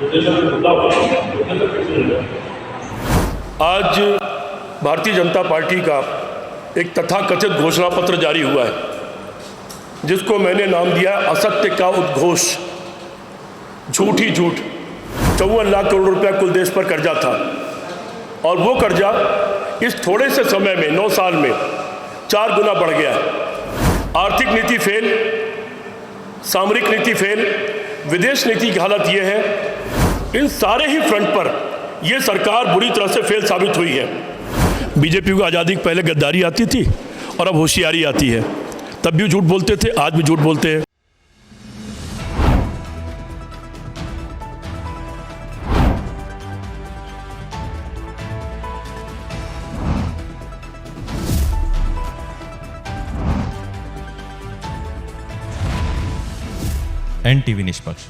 आज भारतीय जनता पार्टी का एक तथाकथित घोषणा पत्र जारी हुआ है, जिसको मैंने नाम दिया असत्य का उद्घोष। झूठ ही झूठ। 54 लाख करोड़ रुपया कुल देश पर कर्जा था, और वो कर्जा इस थोड़े से समय में 9 साल में 4 गुना बढ़ गया है। आर्थिक नीति फेल, सामरिक नीति फेल, विदेश नीति की हालत ये है। इन सारे ही फ्रंट पर यह सरकार बुरी तरह से फेल साबित हुई है। बीजेपी को आज़ादी के पहले गद्दारी आती थी और अब होशियारी आती है। तब भी झूठ बोलते थे, आज भी झूठ बोलते हैं। एनटीवी निष्पक्ष,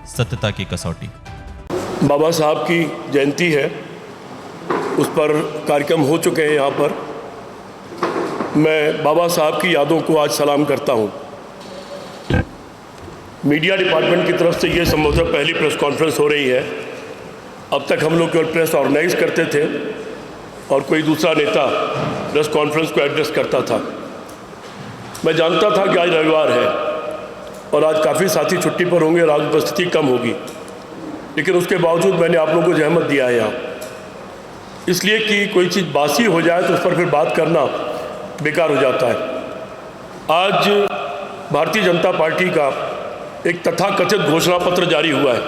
सत्यता की कसौटी। बाबा साहब की जयंती है, उस पर कार्यक्रम हो चुके हैं। यहाँ पर मैं बाबा साहब की यादों को आज सलाम करता हूँ। मीडिया डिपार्टमेंट की तरफ से ये संभवतः पहली प्रेस कॉन्फ्रेंस हो रही है। अब तक हम लोग केवल प्रेस ऑर्गेनाइज करते थे और कोई दूसरा नेता प्रेस कॉन्फ्रेंस को एड्रेस करता था। मैं जानता था कि आज रविवार है और आज काफ़ी साथी छुट्टी पर होंगे और आज उपस्थिति कम होगी, लेकिन उसके बावजूद मैंने आप लोगों को जहमत दिया है यहाँ, इसलिए कि कोई चीज़ बासी हो जाए तो उस पर फिर बात करना बेकार हो जाता है। आज भारतीय जनता पार्टी का एक तथाकथित घोषणा पत्र जारी हुआ है,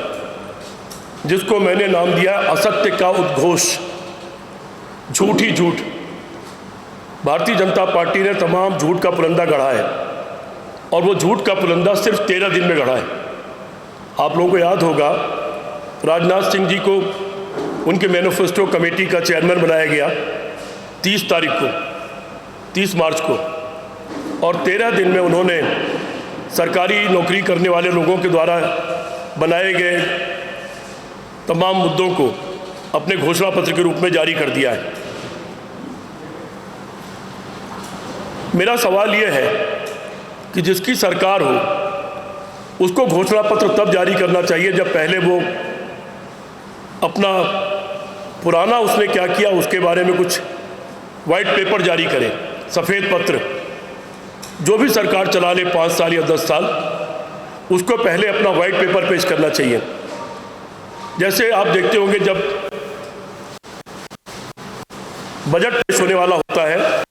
जिसको मैंने नाम दिया असत्य का उद्घोष। झूठ ही झूठ। भारतीय जनता पार्टी ने तमाम झूठ का पुलंदा गढ़ा है, और वो झूठ का पुलंदा सिर्फ 13 दिन में गढ़ा है। आप लोगों को याद होगा, राजनाथ सिंह जी को उनके मैनिफेस्टो कमेटी का चेयरमैन बनाया गया 30 मार्च को, और 13 दिन में उन्होंने सरकारी नौकरी करने वाले लोगों के द्वारा बनाए गए तमाम मुद्दों को अपने घोषणा पत्र के रूप में जारी कर दिया है। मेरा सवाल यह है कि जिसकी सरकार हो उसको घोषणा पत्र तब जारी करना चाहिए जब पहले वो अपना पुराना उसने क्या किया उसके बारे में कुछ वाइट पेपर जारी करे, सफ़ेद पत्र। जो भी सरकार चला ले 5 साल या 10 साल, उसको पहले अपना वाइट पेपर पेश करना चाहिए। जैसे आप देखते होंगे, जब बजट पेश होने वाला होता है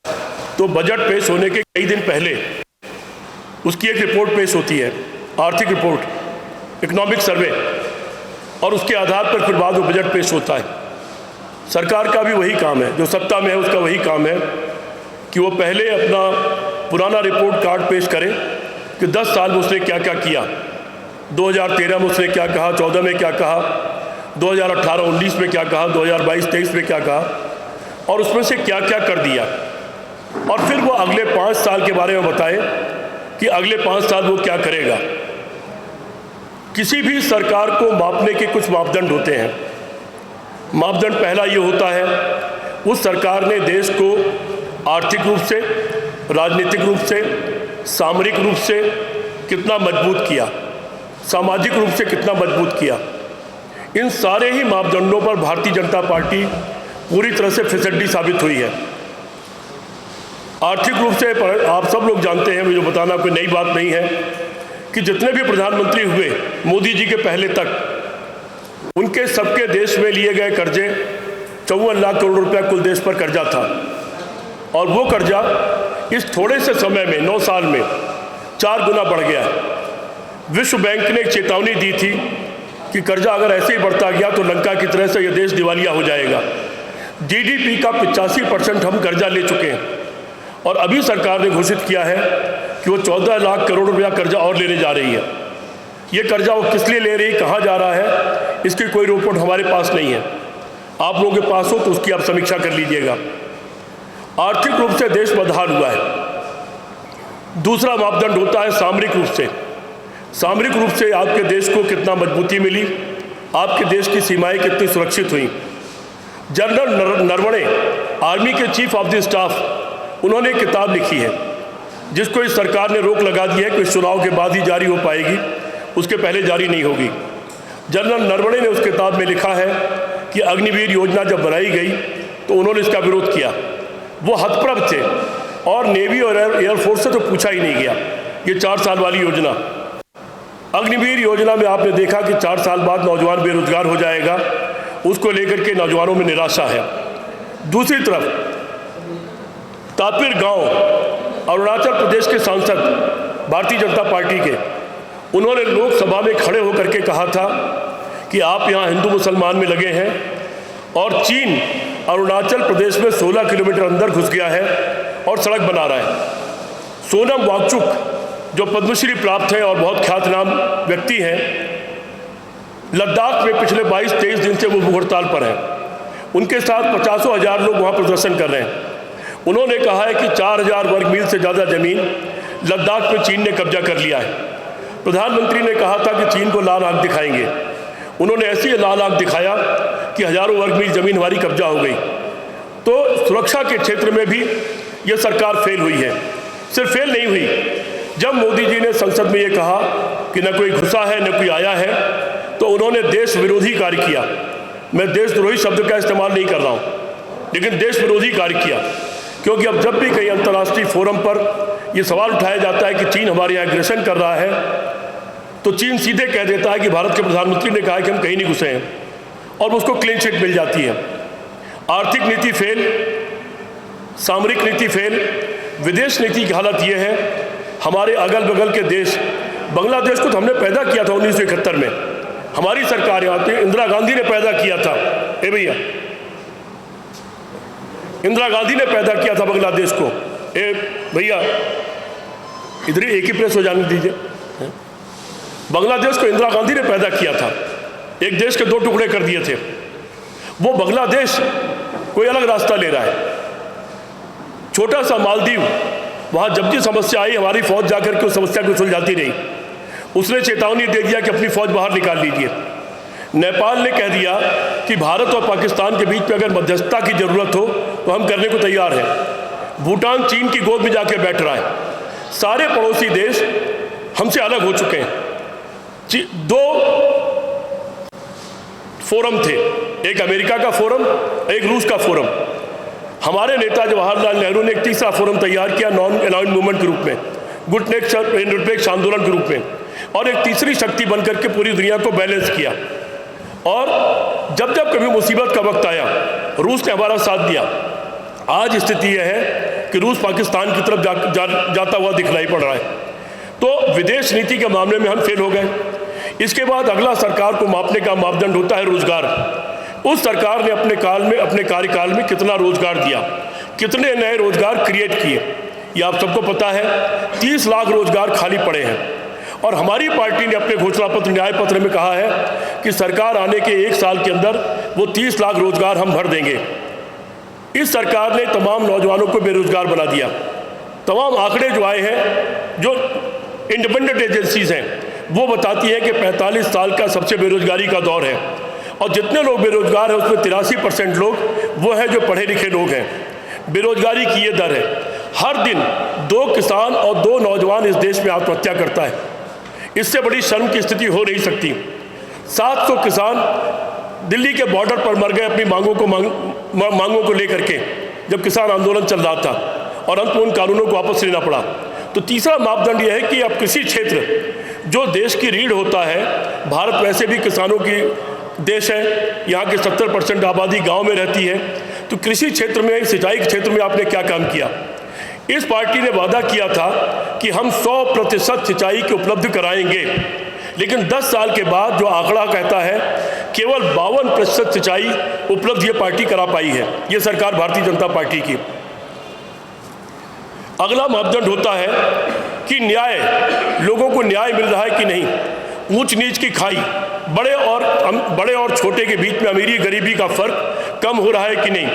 तो बजट पेश होने के कई दिन पहले उसकी एक रिपोर्ट पेश होती है, आर्थिक रिपोर्ट, इकोनॉमिक सर्वे, और उसके आधार पर फिर बाद में बजट पेश होता है। सरकार का भी वही काम है, जो सत्ता में है उसका वही काम है कि वो पहले अपना पुराना रिपोर्ट कार्ड पेश करे कि 10 साल में उसने क्या क्या किया। 2013 में उसने क्या कहा, 14 में क्या कहा, 2018-19 में क्या कहा, 2022-23 में क्या कहा, और उसमें से क्या क्या कर दिया। और फिर वो अगले 5 साल के बारे में बताए कि अगले 5 साल वो क्या करेगा। किसी भी सरकार को मापने के कुछ मापदंड होते हैं। मापदंड पहला ये होता है, उस सरकार ने देश को आर्थिक रूप से, राजनीतिक रूप से, सामरिक रूप से कितना मजबूत किया, सामाजिक रूप से कितना मजबूत किया। इन सारे ही मापदंडों पर भारतीय जनता पार्टी पूरी तरह से फिसड्डी साबित हुई है। आर्थिक रूप से आप सब लोग जानते हैं, मुझे बताना कोई नई बात नहीं है, कि जितने भी प्रधानमंत्री हुए मोदी जी के पहले तक, उनके सबके देश में लिए गए कर्जे 54 लाख करोड़ रुपया कुल देश पर कर्जा था, और वो कर्जा इस थोड़े से समय में 9 साल में 4 गुना बढ़ गया है। विश्व बैंक ने एक चेतावनी दी थी कि कर्जा अगर ऐसे ही बढ़ता गया तो लंका की तरह से यह देश दिवालिया हो जाएगा। जीडीपी का 85% हम कर्जा ले चुके हैं, और अभी सरकार ने घोषित किया है कि वो 14 लाख करोड़ रुपया कर्जा और लेने जा रही है। ये कर्जा वो किस लिए ले रही है, कहाँ जा रहा है, इसकी कोई रिपोर्ट हमारे पास नहीं है। आप लोगों के पास हो तो उसकी आप समीक्षा कर लीजिएगा। आर्थिक रूप से देश बदहाल हुआ है। दूसरा मापदंड होता है सामरिक रूप से। सामरिक रूप से आपके देश को कितना मजबूती मिली, आपके देश की सीमाएं कितनी सुरक्षित हुई। जनरल नरवणे, आर्मी के चीफ ऑफ द स्टाफ, उन्होंने एक किताब लिखी है जिसको इस सरकार ने रोक लगा दी है कि इस चुनाव के बाद ही जारी हो पाएगी, उसके पहले जारी नहीं होगी, जनरल नरवणे ने उस किताब में लिखा है कि अग्निवीर योजना जब बनाई गई तो उन्होंने इसका विरोध किया। वो हतप्रभ थे और नेवी और एयरफोर्स से तो पूछा ही नहीं गया। ये 4 साल वाली योजना, अग्निवीर योजना में आपने देखा कि 4 साल बाद नौजवान बेरोजगार हो जाएगा, उसको लेकर के नौजवानों में निराशा है। दूसरी तरफ तापिर गांव, अरुणाचल प्रदेश के सांसद भारतीय जनता पार्टी के, उन्होंने लोकसभा में खड़े होकर के कहा था कि आप यहाँ हिंदू मुसलमान में लगे हैं और चीन अरुणाचल प्रदेश में 16 किलोमीटर अंदर घुस गया है और सड़क बना रहा है। सोनम वांगचुक जो पद्मश्री प्राप्त हैं और बहुत ख्यातनाम व्यक्ति हैं, लद्दाख में पिछले 22-23 दिन से वो भूख हड़ताल पर हैं। उनके साथ 50,000 लोग वहाँ प्रदर्शन कर रहे हैं। उन्होंने कहा है कि 4000 वर्ग मील से ज़्यादा ज़मीन लद्दाख में चीन ने कब्जा कर लिया है। प्रधानमंत्री ने कहा था कि चीन को लाल आंख दिखाएंगे, उन्होंने ऐसी लाल आंख दिखाया कि हज़ारों वर्ग मील ज़मीन हमारी कब्जा हो गई। तो सुरक्षा के क्षेत्र में भी ये सरकार फेल हुई है। सिर्फ फेल नहीं हुई, जब मोदी जी ने संसद में ये कहा कि न कोई घुसा है न कोई आया है, तो उन्होंने देश विरोधी कार्य किया। मैं देशद्रोही शब्द का इस्तेमाल नहीं कर रहा हूँ, लेकिन देश विरोधी कार्य किया, क्योंकि अब जब भी कहीं अंतर्राष्ट्रीय फोरम पर यह सवाल उठाया जाता है कि चीन हमारे यहाँ एग्रेशन कर रहा है, तो चीन सीधे कह देता है कि भारत के प्रधानमंत्री ने कहा कि हम कहीं नहीं घुसे हैं, और उसको क्लीन चिट मिल जाती है। आर्थिक नीति फेल, सामरिक नीति फेल, विदेश नीति की हालत यह है। हमारे अगल बगल के देश, बांग्लादेश को तो हमने पैदा किया था 1971 में, हमारी सरकार यहाँ पे इंदिरा गांधी ने पैदा किया था। ए भैया, इंदिरा गांधी ने पैदा किया था बांग्लादेश को। ए भैया, इधर एक ही प्रेस हो जाने दीजिए। बांग्लादेश को इंदिरा गांधी ने पैदा किया था, एक देश के 2 टुकड़े कर दिए थे। वो बांग्लादेश कोई अलग रास्ता ले रहा है। छोटा सा मालदीव, वहाँ जब भी समस्या आई हमारी फौज जाकर के उस समस्या को सुलझाती रही। उसने चेतावनी दे दिया कि अपनी फौज बाहर निकाल लीजिए। नेपाल ने कह दिया कि भारत और पाकिस्तान के बीच में अगर मध्यस्थता की जरूरत हो तो हम करने को तैयार हैं। भूटान चीन की गोद में जाकर बैठ रहा है। सारे पड़ोसी देश हमसे अलग हो चुके हैं। 2 फोरम थे, एक अमेरिका का फोरम, एक रूस का फोरम। हमारे नेता जवाहरलाल नेहरू ने एक तीसरा फोरम तैयार किया नॉन अलाइंड मूवमेंट के रूप में, गुटनिरपेक्ष आंदोलन के रूप में, और एक तीसरी शक्ति बनकर के पूरी दुनिया को बैलेंस किया। और जब जब कभी मुसीबत का वक्त आया, रूस ने हमारा साथ दिया। आज स्थिति यह है कि रूस पाकिस्तान की तरफ जाता हुआ दिखलाई पड़ रहा है। तो विदेश नीति के मामले में हम फेल हो गए। इसके बाद अगला सरकार को मापने का मापदंड होता है रोजगार। उस सरकार ने अपने कार्यकाल में कितना रोजगार दिया, कितने नए रोजगार क्रिएट किए, ये आप सबको पता है। 30 लाख रोजगार खाली पड़े हैं। और हमारी पार्टी ने अपने घोषणा पत्र, न्याय पत्र में कहा है कि सरकार आने के 1 साल के अंदर वो 30 लाख रोजगार हम भर देंगे। इस सरकार ने तमाम नौजवानों को बेरोजगार बना दिया। तमाम आंकड़े जो आए हैं, जो इंडिपेंडेंट एजेंसीज हैं, वो बताती है कि 45 साल का सबसे बेरोजगारी का दौर है। और जितने लोग बेरोजगार हैं उसमें 83% लोग वो हैं जो पढ़े लिखे लोग हैं। बेरोजगारी की ये दर है। हर दिन 2 किसान और 2 नौजवान इस देश में आत्महत्या करता है। इससे बड़ी शर्म की स्थिति हो नहीं सकती। 700 किसान दिल्ली के बॉर्डर पर मर गए अपनी मांगों को लेकर के, जब किसान आंदोलन चल रहा था, और अंत में उन कानूनों को वापस लेना पड़ा। तो तीसरा मापदंड यह है कि अब किसी क्षेत्र जो देश की रीढ़ होता है, भारत वैसे भी किसानों की देश है, यहाँ की 70% आबादी गांव में रहती है, तो कृषि क्षेत्र में, सिंचाई के क्षेत्र में आपने क्या काम किया? इस पार्टी ने वादा किया था कि हम 100% सिंचाई की उपलब्ध कराएंगे, लेकिन 10 साल के बाद जो आंकड़ा कहता है केवल 52% सिंचाई उपलब्ध ये पार्टी करा पाई है, ये सरकार भारतीय जनता पार्टी की। अगला मापदंड होता है कि न्याय, लोगों को न्याय मिल रहा है कि नहीं। ऊंच नीच की खाई, बड़े और छोटे के बीच में अमीरी गरीबी का फर्क कम हो रहा है कि नहीं।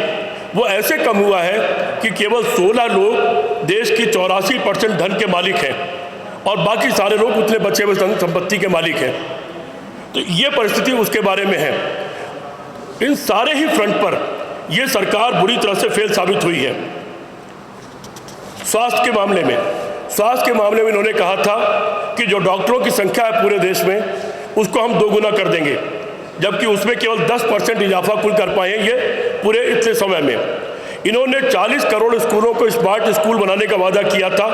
वो ऐसे कम हुआ है कि केवल 16 लोग देश की 84% धन के मालिक हैं और बाकी सारे लोग उतने बचे हुए संपत्ति के मालिक हैं। तो ये परिस्थिति उसके बारे में है। इन सारे ही फ्रंट पर यह सरकार बुरी तरह से फेल साबित हुई है। स्वास्थ्य के मामले में इन्होंने कहा था कि जो डॉक्टरों की संख्या है पूरे देश में उसको हम दोगुना कर देंगे, जबकि उसमें केवल 10% इजाफा कुल कर पाए हैं ये पूरे इतने समय में। इन्होंने 40 करोड़ स्कूलों को स्मार्ट स्कूल बनाने का वादा किया था,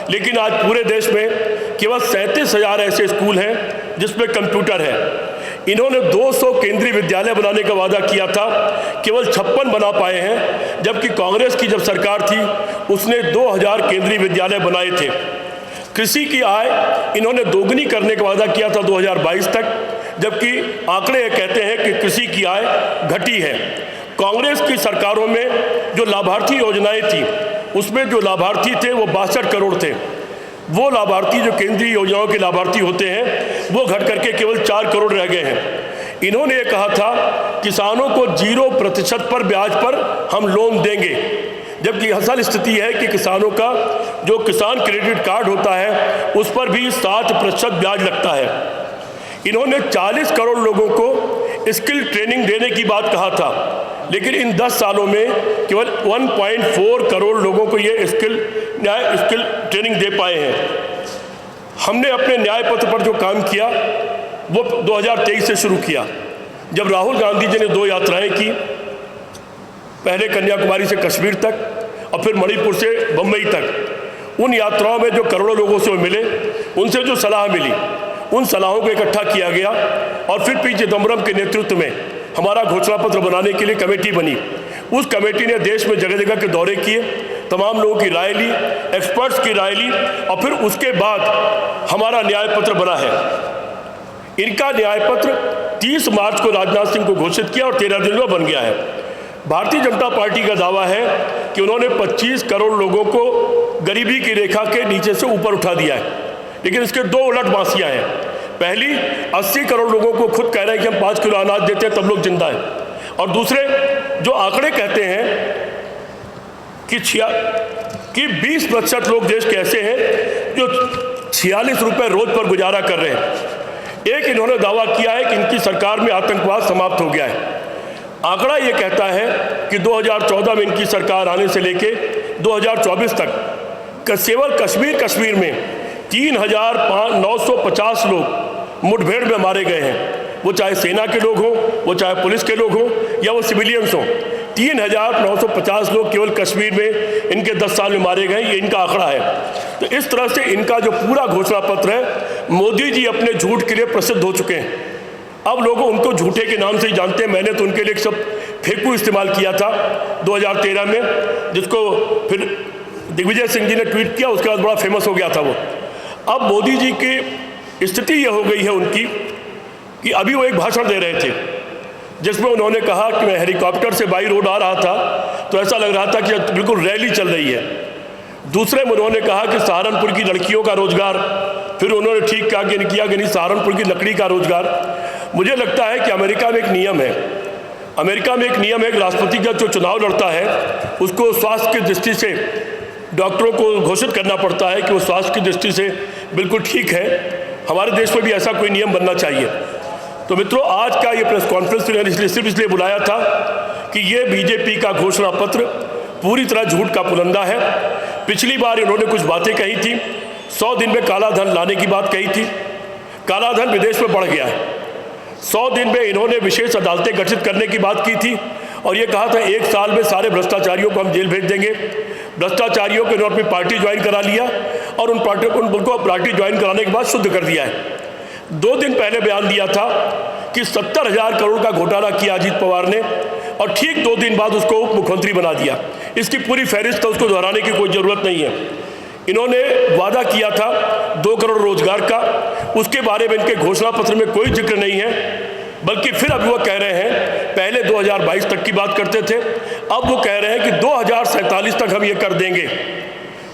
लेकिन आज पूरे देश में केवल 37,000 ऐसे स्कूल हैं जिसमें कंप्यूटर है। इन्होंने 200 केंद्रीय विद्यालय बनाने का वादा किया था, केवल 56 बना पाए हैं, जबकि कांग्रेस की जब सरकार थी उसने 2000 केंद्रीय विद्यालय बनाए थे। कृषि की आय इन्होंने दोगुनी करने का वादा किया था 2022 तक, जबकि आंकड़े कहते हैं कि कृषि की आय घटी है। कांग्रेस की सरकारों में जो लाभार्थी योजनाएं थी उसमें जो लाभार्थी थे वो 62 करोड़ थे। वो लाभार्थी जो केंद्रीय योजनाओं के लाभार्थी होते हैं वो घट करके केवल 4 करोड़ रह गए हैं। इन्होंने ये कहा था किसानों को 0% पर ब्याज पर हम लोन देंगे, जबकि असल स्थिति है कि किसानों का जो किसान क्रेडिट कार्ड होता है उस पर भी 7% ब्याज लगता है। इन्होंने 40 करोड़ लोगों को स्किल ट्रेनिंग देने की बात कहा था, लेकिन इन 10 सालों में केवल 1.4 करोड़ लोगों को ये स्किल ट्रेनिंग दे पाए हैं। हमने अपने न्याय पत्र पर जो काम किया वो 2023 से शुरू किया, जब राहुल गांधी जी ने 2 यात्राएं की, पहले कन्याकुमारी से कश्मीर तक और फिर मणिपुर से बम्बई तक। उन यात्राओं में जो करोड़ों लोगों से मिले, उनसे जो सलाह मिली, उन सलाहों को इकट्ठा किया गया और फिर पी चिदम्बरम के नेतृत्व में हमारा घोषणा पत्र बनाने के लिए कमेटी बनी। उस कमेटी ने देश में जगह जगह के दौरे किए, तमाम लोगों की राय ली, एक्सपर्ट्स की राय ली और फिर उसके बाद हमारा न्याय पत्र बना है। इनका न्याय पत्र 30 मार्च को राजनाथ सिंह को घोषित किया और 13 दिन में बन गया है। भारतीय जनता पार्टी का दावा है कि उन्होंने 25 करोड़ लोगों को गरीबी की रेखा के नीचे से ऊपर उठा दिया है, लेकिन इसके 2 उलट बांसियां हैं। पहली, 80 करोड़ लोगों को खुद कह रहे हैं कि हम 5 किलो अनाज देते हैं तब लोग जिंदा हैं, और दूसरे जो आंकड़े कहते हैं कि 20% लोग देश के ऐसे हैं जो 46 रुपये रोज पर गुजारा कर रहे हैं। एक इन्होंने दावा किया है कि इनकी सरकार में आतंकवाद समाप्त हो गया है। आंकड़ा ये कहता है कि 2014 में इनकी सरकार आने से लेके 2024 तक केवल कश्मीर में 3,950 लोग मुठभेड़ में मारे गए हैं। वो चाहे सेना के लोग हों, वो चाहे पुलिस के लोग हों या वो सिविलियंस हों, 3,950 लोग केवल कश्मीर में इनके 10 साल में मारे गए, ये इनका आंकड़ा है। तो इस तरह से इनका जो पूरा घोषणा पत्र है, मोदी जी अपने झूठ के लिए प्रसिद्ध हो चुके हैं। अब लोग उनको झूठे के नाम से ही जानते हैं। मैंने तो उनके लिए एक शब्द फेंकू इस्तेमाल किया था 2013 में, जिसको फिर दिग्विजय सिंह जी ने ट्वीट किया, उसके बाद बड़ा फेमस हो गया था वो। अब मोदी जी की स्थिति यह हो गई है उनकी कि अभी वो एक भाषण दे रहे थे जिसमें उन्होंने कहा कि मैं हेलीकॉप्टर से बाई रोड आ रहा था तो ऐसा लग रहा था कि बिल्कुल रैली चल रही है। दूसरे में उन्होंने कहा कि सहारनपुर की लड़कियों का रोजगार, फिर उन्होंने ठीक किया कि नहीं सहारनपुर की लकड़ी का रोजगार। मुझे लगता है कि अमेरिका में एक नियम है, कि राष्ट्रपति का जो चुनाव लड़ता है उसको स्वास्थ्य की दृष्टि से डॉक्टरों को घोषित करना पड़ता है कि वो स्वास्थ्य की दृष्टि से बिल्कुल ठीक है। हमारे देश में भी ऐसा कोई नियम बनना चाहिए। तो मित्रों, आज का ये प्रेस कॉन्फ्रेंस मैंने सिर्फ इसलिए बुलाया था कि ये बीजेपी का घोषणा पत्र पूरी तरह झूठ का पुलंदा है। पिछली बार इन्होंने कुछ बातें कही थी, 100 दिन में काला धन लाने की बात कही थी। काला धन विदेश में बढ़ गया है। 100 दिन में इन्होंने विशेष अदालतें गठित करने की बात की थी और ये कहा था 1 साल में सारे भ्रष्टाचारियों को हम जेल भेज देंगे। भ्रष्टाचारियों को इन्होंने अपनी पार्टी ज्वाइन करा लिया और उनको पार्टी ज्वाइन कराने के बाद शुद्ध कर दिया है। 2 दिन पहले बयान दिया था कि 70,000 करोड़ का घोटाला किया अजीत पवार ने और ठीक 2 दिन बाद उसको उप मुख्यमंत्री बना दिया। इसकी पूरी फहरिस्त उसको दोहराने की कोई ज़रूरत नहीं है। इन्होंने वादा किया था 2 करोड़ रोजगार का, उसके बारे में इनके घोषणा पत्र में कोई जिक्र नहीं है, बल्कि फिर अब वो कह रहे हैं, पहले 2022 तक की बात करते थे, अब वो कह रहे हैं कि 2047 तक हम ये कर देंगे।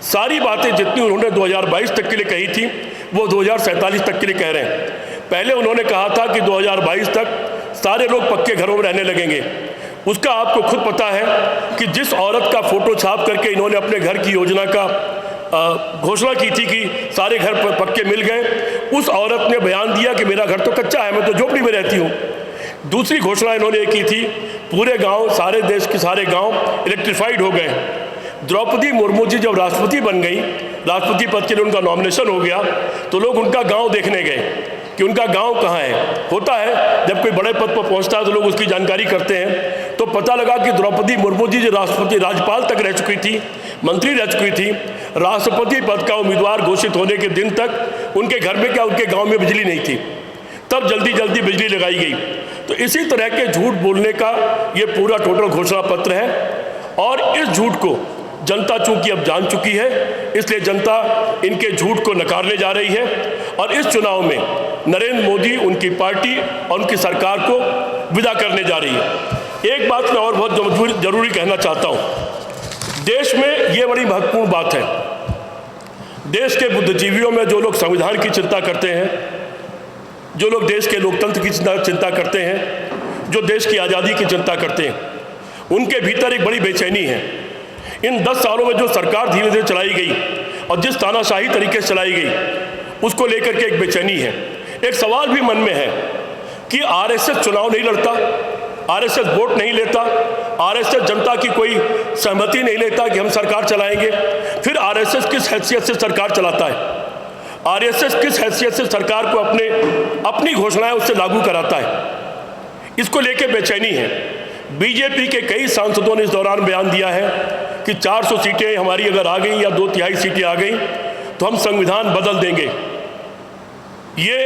सारी बातें जितनी उन्होंने 2022 तक के लिए कही थी वो 2047 तक के लिए कह रहे हैं। पहले उन्होंने कहा था कि 2022 तक सारे लोग पक्के घरों में रहने लगेंगे। उसका आपको खुद पता है कि जिस औरत का फोटो छाप करके इन्होंने अपने घर की योजना का घोषणा की थी कि सारे घर पक्के मिल गए, उस औरत ने बयान दिया कि मेरा घर तो कच्चा है, मैं तो झोपड़ी में रहती हूँ। दूसरी घोषणा इन्होंने की थी, पूरे गांव, सारे देश के सारे गांव इलेक्ट्रीफाइड हो गए। द्रौपदी मुर्मू जी जब राष्ट्रपति बन गई, राष्ट्रपति पद के लिए उनका नॉमिनेशन हो गया, तो लोग उनका गांव देखने गए। कि उनका गांव कहाँ है। होता है जब कोई बड़े पद पर पहुंचता है तो लोग उसकी जानकारी करते हैं। तो पता लगा कि द्रौपदी मुर्मू जी जो राज्यपाल तक रह चुकी थी, मंत्री रह चुकी थी, राष्ट्रपति पद का उम्मीदवार घोषित होने के दिन तक उनके घर में क्या उनके गांव में बिजली नहीं थी। तब जल्दी जल्दी बिजली लगाई गई। तो इसी तरह के झूठ बोलने का ये पूरा टोटल घोषणा पत्र है। और इस झूठ को जनता चूंकि अब जान चुकी है, इसलिए जनता इनके झूठ को नकारने जा रही है। और इस चुनाव में नरेंद्र मोदी, उनकी पार्टी और उनकी सरकार को विदा करने जा रही है। एक बात मैं और बहुत जरूरी कहना चाहता हूँ। देश में ये बड़ी महत्वपूर्ण बात है, देश के बुद्धिजीवियों में जो लोग संविधान की चिंता करते हैं, जो लोग देश के लोकतंत्र की चिंता करते हैं, जो देश की आज़ादी की चिंता करते हैं, उनके भीतर एक बड़ी बेचैनी है। इन 10 सालों में जो सरकार धीरे धीरे चलाई गई और जिस तानाशाही तरीके से चलाई गई, उसको लेकर के एक बेचैनी है। एक सवाल भी मन में है कि आरएसएस चुनाव नहीं लड़ता, आरएसएस वोट नहीं लेता, आरएसएस जनता की कोई सहमति नहीं लेता कि हम सरकार चलाएंगे, फिर आरएसएस किस हैसियत से सरकार चलाता है? आरएसएस किस हैसियत से सरकार को अपनी घोषणाएं उससे लागू कराता है? इसको लेकर बेचैनी है। बीजेपी के कई सांसदों ने इस दौरान बयान दिया है कि 400 सीटें हमारी अगर आ गई या 2/3 सीटें आ गई तो हम संविधान बदल देंगे। ये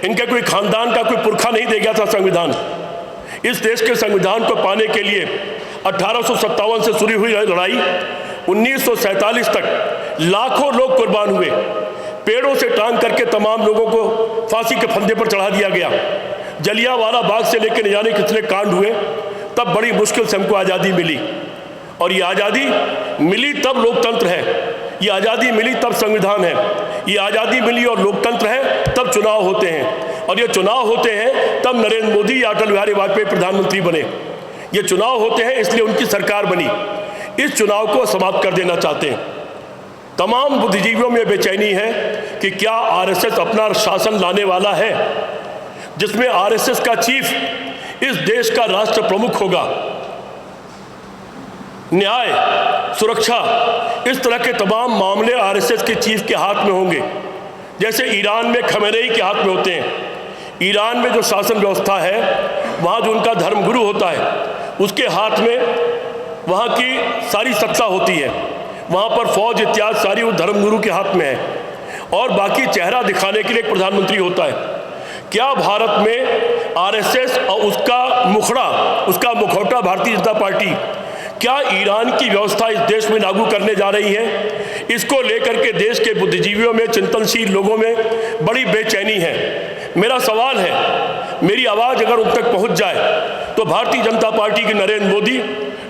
इनके कोई खानदान का कोई पुरखा नहीं दे गया था संविधान। इस देश के संविधान को पाने के लिए 1857 से शुरू हुई लड़ाई 1947 तक लाखों लोग कुर्बान हुए। पेड़ों से टांग करके तमाम लोगों को फांसी के फंदे पर चढ़ा दिया गया। जलियांवाला बाग से लेकर न जाने कितने कांड हुए, तब बड़ी मुश्किल से हमको आज़ादी मिली। और ये आज़ादी मिली तब लोकतंत्र है, ये आज़ादी मिली तब संविधान है, ये आज़ादी मिली और लोकतंत्र है तब चुनाव होते हैं। और ये चुनाव होते हैं तब नरेंद्र मोदी या अटल बिहारी वाजपेयी प्रधानमंत्री बने। ये चुनाव होते हैं इसलिए उनकी सरकार बनी। इस चुनाव को समाप्त कर देना चाहते हैं। तमाम बुद्धिजीवियों में बेचैनी है कि क्या आरएसएस अपना शासन लाने वाला है, जिसमें आरएसएस का चीफ इस देश का राष्ट्र प्रमुख होगा। न्याय, सुरक्षा, इस तरह के तमाम मामले आरएसएस के चीफ के हाथ में होंगे, जैसे ईरान में खमेनेई के हाथ में होते हैं। ईरान में जो शासन व्यवस्था है, वहाँ जो उनका धर्मगुरु होता है, उसके हाथ में वहाँ की सारी सत्ता होती है। वहाँ पर फौज इत्यादि सारी उस धर्मगुरु के हाथ में है। और बाकी चेहरा दिखाने के लिए एक प्रधानमंत्री होता है। क्या भारत में आरएसएस और उसका मुखड़ा, उसका मुखौटा भारतीय जनता पार्टी क्या ईरान की व्यवस्था इस देश में लागू करने जा रही है? इसको लेकर के देश के बुद्धिजीवियों में, चिंतनशील लोगों में बड़ी बेचैनी है। मेरा सवाल है, मेरी आवाज़ अगर उन तक पहुंच जाए तो भारतीय जनता पार्टी के नरेंद्र मोदी,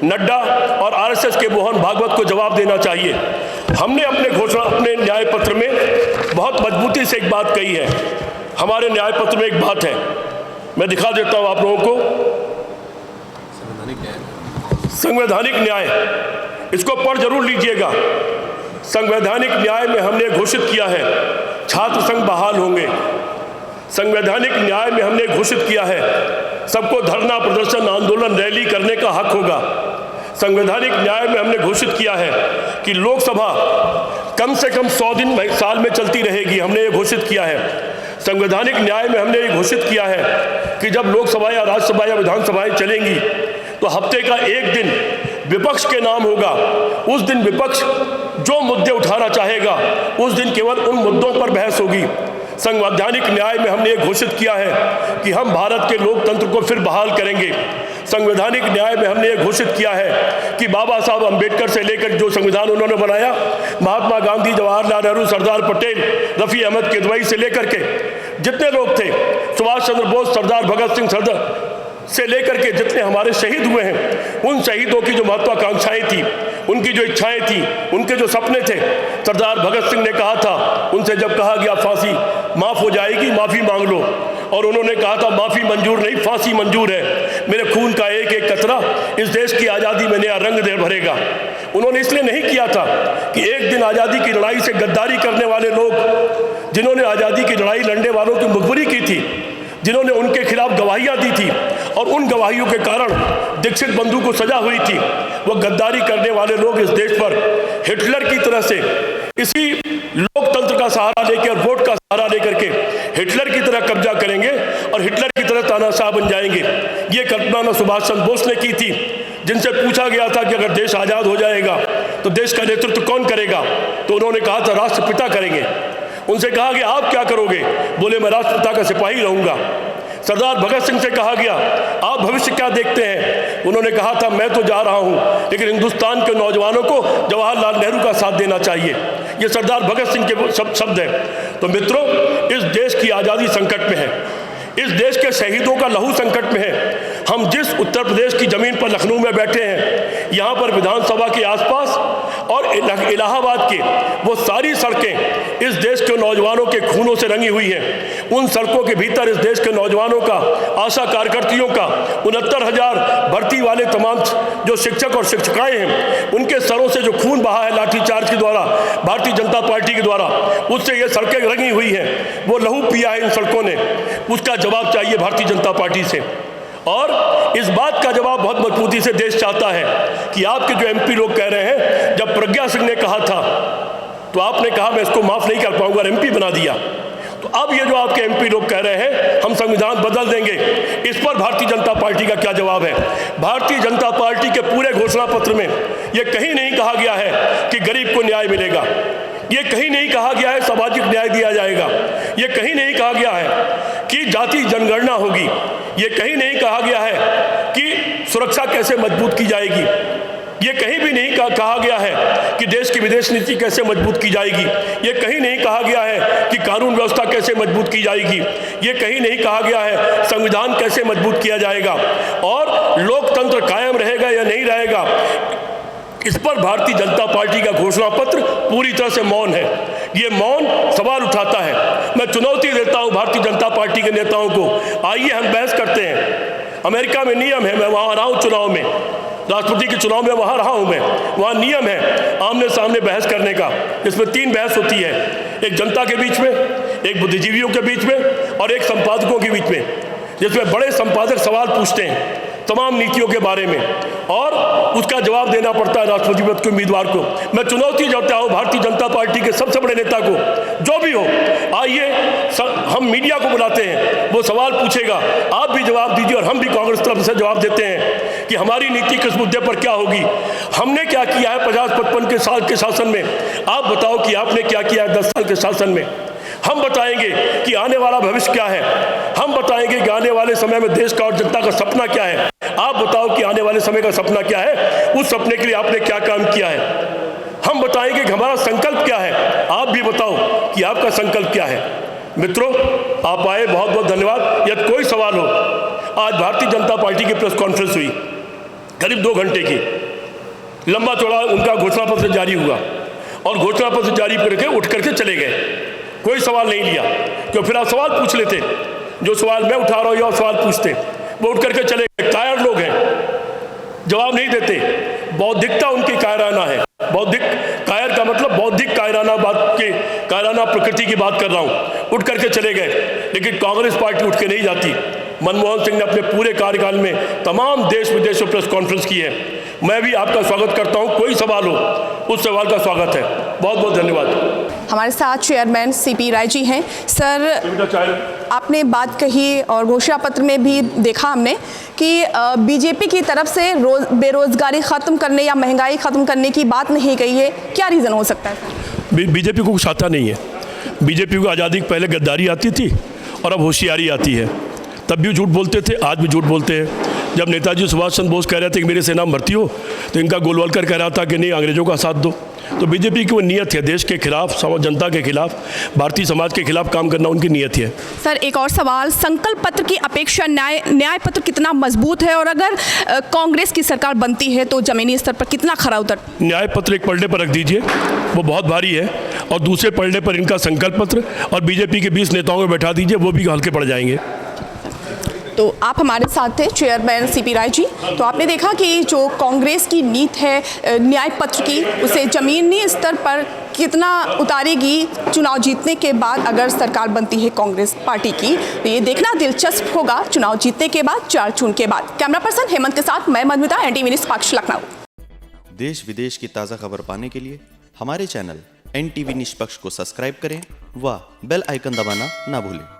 नड्डा और आरएसएस के मोहन भागवत को जवाब देना चाहिए। हमने अपने न्याय पत्र में बहुत मजबूती से एक बात कही है। हमारे न्याय पत्र में एक बात है, मैं दिखा देता हूँ आप लोगों को। संवैधानिक न्याय, इसको पढ़ जरूर लीजिएगा। संवैधानिक न्याय में हमने घोषित किया है छात्र संघ बहाल होंगे। संवैधानिक न्याय में हमने घोषित किया है सबको धरना, प्रदर्शन, आंदोलन, रैली करने का हक होगा। संवैधानिक न्याय में हमने घोषित किया है कि लोकसभा कम से कम 100 दिन साल में चलती रहेगी, हमने ये घोषित किया है। संवैधानिक न्याय में हमने ये घोषित किया है कि जब लोकसभा या राज्यसभा या विधानसभाएं चलेंगी तो हफ्ते का एक दिन विपक्ष के नाम होगा। उस दिन विपक्ष जो मुद्दे उठाना चाहेगा, उस दिन केवल उन मुद्दों पर बहस होगी। संवैधानिक न्याय में हमने ये घोषित किया है कि हम भारत के लोकतंत्र को फिर बहाल करेंगे। संवैधानिक न्याय में हमने ये घोषित किया है कि बाबा साहब अंबेडकर से लेकर जो संविधान उन्होंने बनाया, महात्मा गांधी, जवाहरलाल नेहरू, सरदार पटेल, रफ़ी अहमद किदवई से लेकर के जितने लोग थे, सुभाष चंद्र बोस, सरदार भगत सिंह से लेकर के जितने हमारे शहीद हुए हैं, उन शहीदों की जो महत्वाकांक्षाएं थी, उनकी जो इच्छाएं थी, उनके जो सपने थे, सरदार भगत सिंह ने कहा था, उनसे जब कहा गया फांसी माफ़ हो जाएगी, माफ़ी मांग लो, और उन्होंने कहा था माफ़ी मंजूर नहीं, फांसी मंजूर है। मेरे खून का एक एक कतरा इस देश की आज़ादी में नया रंग दे भरेगा। उन्होंने इसलिए नहीं किया था कि एक दिन आज़ादी की लड़ाई से गद्दारी करने वाले लोग, जिन्होंने आज़ादी की लड़ाई लड़ने वालों की मुखबिरी की थी, जिन्होंने उनके खिलाफ गवाहियां दी थी और उन गवाहियों के कारण दीक्षित बंधु को सजा हुई थी, वो गद्दारी करने वाले लोग इस देश पर हिटलर की तरह से इसी लोकतंत्र का सहारा लेकर, वोट का सहारा लेकर के हिटलर की तरह कब्जा करेंगे और हिटलर की तरह तानाशाह बन जाएंगे। ये कल्पना न सुभाष चंद्र बोस ने की थी, जिनसे पूछा गया था कि अगर देश आज़ाद हो जाएगा तो देश का नेतृत्व कौन करेगा, तो उन्होंने कहा था राष्ट्रपिता करेंगे। उनसे कहा कि आप क्या करोगे, बोले मैं राष्ट्रपिता का सिपाही रहूंगा। सरदार भगत सिंह से कहा गया आप भविष्य क्या देखते हैं, उन्होंने कहा था मैं तो जा रहा हूं लेकिन हिंदुस्तान के नौजवानों को जवाहरलाल नेहरू का साथ देना चाहिए। ये सरदार भगत सिंह के शब्द हैं। तो मित्रों, इस देश की आज़ादी संकट में है, इस देश के शहीदों का लहू संकट में है। हम जिस उत्तर प्रदेश की जमीन पर लखनऊ में बैठे हैं, यहाँ पर विधानसभा के आसपास और इलाहाबाद के वो सारी सड़कें इस देश के नौजवानों के खूनों से रंगी हुई हैं। उन सड़कों के भीतर इस देश के नौजवानों का, आशा कार्यकर्तियों का, 69,000 भर्ती वाले तमाम जो शिक्षक और शिक्षिकाएं हैं, उनके सरों से जो खून बहा है लाठीचार्ज के द्वारा, भारतीय जनता पार्टी के द्वारा, उससे ये सड़कें रंगी हुई हैं। वो लहू पिया है इन सड़कों ने, उसका जवाब चाहिए भारतीय जनता पार्टी से। और इस बात का जवाब बहुत मजबूती से देश चाहता है कि आपके जो एमपी लोग कह रहे हैं, जब प्रज्ञा सिंह ने कहा था तो आपने कहा मैं इसको माफ नहीं कर पाऊंगा, एमपी बना दिया। तो अब ये जो आपके एमपी लोग कह रहे हैं हम संविधान बदल देंगे, इस पर भारतीय जनता पार्टी का क्या जवाब है? भारतीय जनता पार्टी के पूरे घोषणा पत्र में ये कहीं नहीं कहा गया है कि गरीब को न्याय मिलेगा, ये कहीं नहीं कहा गया है सामाजिक न्याय दिया जाएगा, ये कहीं नहीं कहा गया है कि जाति जनगणना होगी, ये कहीं नहीं कहा गया है कि सुरक्षा कैसे मजबूत की जाएगी, ये कहीं भी नहीं कहा गया है कि देश की विदेश नीति कैसे मजबूत की जाएगी, ये कहीं नहीं कहा गया है कि कानून व्यवस्था कैसे मजबूत की जाएगी, ये कहीं नहीं कहा गया है संविधान कैसे मजबूत किया जाएगा और लोकतंत्र कायम रहेगा या नहीं रहेगा। इस पर भारतीय जनता पार्टी का घोषणा पत्र पूरी तरह से मौन है। ये मौन सवाल उठाता है। मैं चुनौती देता हूं भारतीय जनता पार्टी के नेताओं को, आइए हम बहस करते हैं। अमेरिका में नियम है, मैं वहां रहा हूं चुनाव में, राष्ट्रपति के चुनाव में वहां रहा हूं मैं, वहां नियम है आमने सामने बहस करने का। इसमें 3 बहस होती है, एक जनता के बीच में, एक बुद्धिजीवियों के बीच में और एक संपादकों के बीच में, जिसमें बड़े संपादक सवाल पूछते हैं तमाम नीतियों के बारे में और उसका जवाब देना पड़ता है राष्ट्रपति पद के उम्मीदवार को। मैं चुनौती देता हूं भारतीय जनता पार्टी के सबसे बड़े नेता को, जो भी हो, आइए हम मीडिया को बुलाते हैं, वो सवाल पूछेगा, आप भी जवाब दीजिए और हम भी कांग्रेस तरफ से जवाब देते हैं कि हमारी नीति किस मुद्दे पर क्या होगी, हमने क्या किया है 50-55 साल के शासन में, आप बताओ कि आपने क्या किया है 10 साल के शासन में। हम बताएंगे कि आने वाला भविष्य क्या है, हम बताएंगे कि आने वाले समय में देश का और जनता का सपना क्या है, आप बताओ कि आने वाले समय का सपना क्या है, उस सपने के लिए आपने क्या काम किया है। हम बताएंगे कि हमारा संकल्प क्या है, आप भी बताओ कि आपका संकल्प क्या है। मित्रों, आप आए, बहुत बहुत धन्यवाद। यदि कोई सवाल हो, आज भारतीय जनता पार्टी की प्रेस कॉन्फ्रेंस हुई करीब 2 घंटे की, लंबा चौड़ा उनका घोषणा पत्र जारी हुआ और घोषणा पत्र जारी करके उठ करके चले गए, कोई सवाल नहीं लिया। क्यों? फिर आप सवाल पूछ लेते, जो सवाल मैं उठा रहा हूँ और सवाल पूछते, वो उठ करके चले गए। कायर लोग हैं, जवाब नहीं देते, बौद्धिकता उनकी कायराना है। बौद्धिक कायर का मतलब बौद्धिक कायराना कायराना प्रकृति की बात कर रहा हूँ। उठ करके चले गए, लेकिन कांग्रेस पार्टी उठ के नहीं जाती। मनमोहन सिंह ने अपने पूरे कार्यकाल में तमाम देश विदेश में प्रेस कॉन्फ्रेंस की है। मैं भी आपका स्वागत करता हूं, कोई सवाल हो उस सवाल का स्वागत है। बहुत बहुत धन्यवाद। हमारे साथ चेयरमैन सीपी राय जी हैं। सर, आपने बात कही और घोषणा पत्र में भी देखा हमने कि बीजेपी की तरफ से बेरोजगारी ख़त्म करने या महंगाई ख़त्म करने की बात नहीं कही है, क्या रीज़न हो सकता है सर? बीजेपी को कुछ आता नहीं है। बीजेपी को आज़ादी के पहले गद्दारी आती थी और अब होशियारी आती है। तब भी झूठ बोलते थे, आज भी झूठ बोलते हैं। जब नेताजी सुभाष चंद्र बोस कह रहे थे कि मेरी सेना में भर्ती हो, तो इनका गोलवलकर कह रहा था कि नहीं, अंग्रेजों का साथ दो। तो बीजेपी की वो नीयत है, देश के खिलाफ, जनता के खिलाफ, भारतीय समाज के खिलाफ काम करना उनकी नीयत है। सर, एक और सवाल, संकल्प पत्र की अपेक्षा न्याय पत्र कितना मजबूत है और अगर कांग्रेस की सरकार बनती है तो जमीनी स्तर पर कितना खरा उतर? न्याय पत्र एक पलड़े पर रख दीजिए, वो बहुत भारी है, और दूसरे पलड़े पर इनका संकल्प पत्र और बीजेपी के 20 नेताओं को बैठा दीजिए, वो भी हल्के पड़ जाएंगे। तो आप हमारे साथ थे चेयरमैन सीपी राय जी। तो आपने देखा कि जो कांग्रेस की नीति है न्याय पत्र की, उसे जमीनी स्तर पर कितना उतारेगी चुनाव जीतने के बाद अगर सरकार बनती है कांग्रेस पार्टी की, तो ये देखना दिलचस्प होगा चुनाव जीतने के बाद, 4 जून के बाद। कैमरा पर्सन हेमंत के साथ मैं मधुमिता, NTV निष्पक्ष, लखनऊ। देश विदेश की ताज़ा खबर पाने के लिए हमारे चैनल NTV निष्पक्ष को सब्सक्राइब करें व बेल आइकन दबाना ना भूलें।